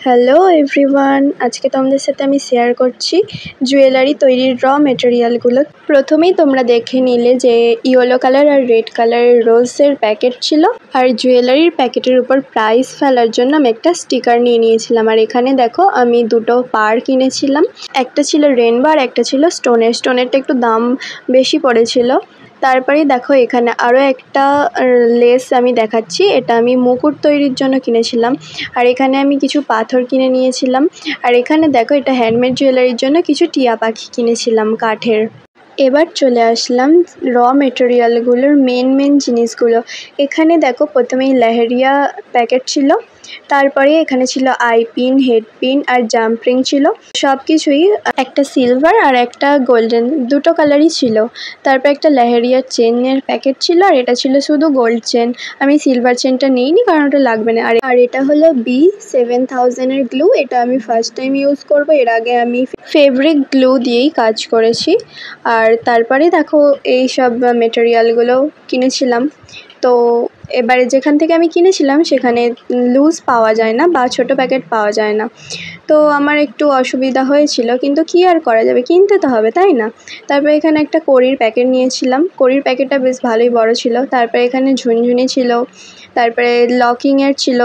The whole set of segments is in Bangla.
হ্যালো এভরিওয়ান, আজকে তোমাদের সাথে আমি শেয়ার করছি জুয়েলারি তৈরির র মেটেরিয়ালগুলো। প্রথমেই তোমরা দেখে নিলে যে ইয়েলো কালার আর রেড কালারের রোজের প্যাকেট ছিল, আর জুয়েলারির প্যাকেটের উপর প্রাইস ফেলার জন্য আমি একটা স্টিকার নিয়ে নিয়েছিলাম। আর এখানে দেখো আমি দুটো পার কিনেছিলাম, একটা ছিল রেনবো আর একটা ছিল স্টোনেরটা একটু দাম বেশি পড়েছিল। তারপরে দেখো এখানে আরও একটা লেস আমি দেখাচ্ছি, এটা আমি মুকুট তৈরির জন্য কিনেছিলাম। আর এখানে আমি কিছু পাথর কিনে নিয়েছিলাম। আর এখানে দেখো এটা হ্যান্ডমেড জুয়েলারির জন্য কিছু টিয়া পাখি কিনেছিলাম কাঠের। এবার চলে আসলাম র মেটেরিয়ালগুলোর মেন জিনিসগুলো। এখানে দেখো প্রথমেই লেহেরিয়া প্যাকেট ছিল, তারপরে এখানে ছিল আই পিন, হেড পিন আর জাম্প রিং ছিল। সব কিছুই একটা সিলভার আর একটা গোল্ডেন, দুটো কালারই ছিল। তারপর একটা লেহেরিয়ার চেনের প্যাকেট ছিল, আর এটা ছিল শুধু গোল্ড চেন। আমি সিলভার চেনটা নিইনি কারণ ওটা লাগবে না। আর এটা হলো B7000-এর গ্লু, এটা আমি ফার্স্ট টাইম ইউজ করব। এর আগে আমি ফেব্রিক গ্লু দিয়েই কাজ করেছি। আর তারপরে দেখো এই সব মেটেরিয়ালগুলো কিনেছিলাম। তো এবারে যেখান থেকে আমি কিনেছিলাম সেখানে লুজ পাওয়া যায় না বা ছোটো প্যাকেট পাওয়া যায় না, তো আমার একটু অসুবিধা হয়েছিল, কিন্তু কী আর করা যাবে, কিনতে তো হবে তাই না। তারপরে এখানে একটা কড়ির প্যাকেট নিয়েছিলাম, কড়ির প্যাকেটটা বেশ ভালোই বড় ছিল। তারপরে এখানে ঝুনঝুনি ছিল, তারপরে লকিংয়ের ছিল,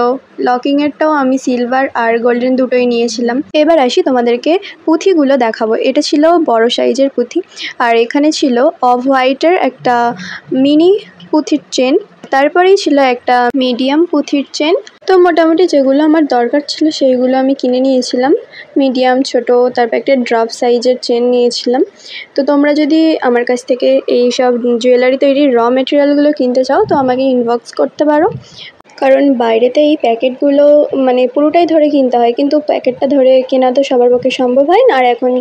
লকিংয়েরটাও আমি সিলভার আর গোল্ডেন দুটোই নিয়েছিলাম। এবার আসি তোমাদেরকে পুঁথিগুলো দেখাবো। এটা ছিল বড় সাইজের পুঁথি, আর এখানে ছিল অফ হোয়াইটের একটা মিনি পুঁথির চেন, তারপরেই ছিল একটা মিডিয়াম পুঁথির চেন। তো মোটামুটি যেগুলো আমার দরকার ছিল সেইগুলো আমি কিনে নিয়েছিলাম, মিডিয়াম, ছোট, তারপর একটা ড্রপ সাইজের চেন নিয়েছিলাম। তো তোমরা যদি আমার কাছ থেকে এই সব জুয়েলারি তৈরির র মেটেরিয়ালগুলো কিনতে চাও তো আমাকে ইনবক্স করতে পারো, কারণ বাইরেতে এই প্যাকেটগুলো মানে পুরোটাই ধরে কিনতে হয়, কিন্তু প্যাকেটটা ধরে কেনা তো সবার পক্ষে সম্ভব হয় না। আর এখন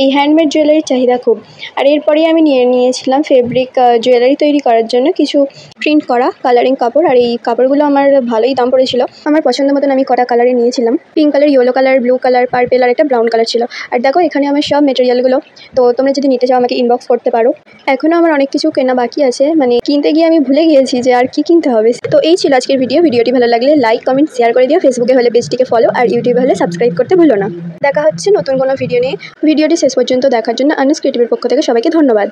এই হ্যান্ডমেড জুয়েলারির চাহিদা খুব। আর এরপরেই আমি নিয়েছিলাম ফেব্রিক জুয়েলারি তৈরি করার জন্য কিছু প্রিন্ট করা কালারিং কাপড়। আর এই কাপড়গুলো আমার ভালোই দাম পড়েছিল। আমার পছন্দ মতন আমি কটা কালারে নিয়েছিলাম, pink colour, yellow colour, blue colour, purple আর একটা ব্রাউন কালার ছিল। আর দেখো এখানে আমার সব মেটেরিয়ালগুলো। তো তোমরা যদি নিতে চাও আমাকে ইনবক্স করতে পারো। এখনও আমার অনেক কিছু কেনা বাকি আছে, মানে কিনতে গিয়ে আমি ভুলে গিয়েছি যে আর কি কিনতে হবে। তো এই ছিল আজকের ভিডিওটি ভালো লাগলে লাইক, কমেন্ট, শেয়ার করে দিও। ফেসবুকে হলে পেজটিকে ফলো, আর ইউটিউবে হলে সাবস্ক্রাইব করতে ভুলো না। দেখা হচ্ছে নতুন কোনো ভিডিও নিয়ে। ভিডিওটি শেষ পর্যন্ত দেখার জন্য আনস ক্রিয়েটিভের পক্ষ থেকে সবাইকে ধন্যবাদ।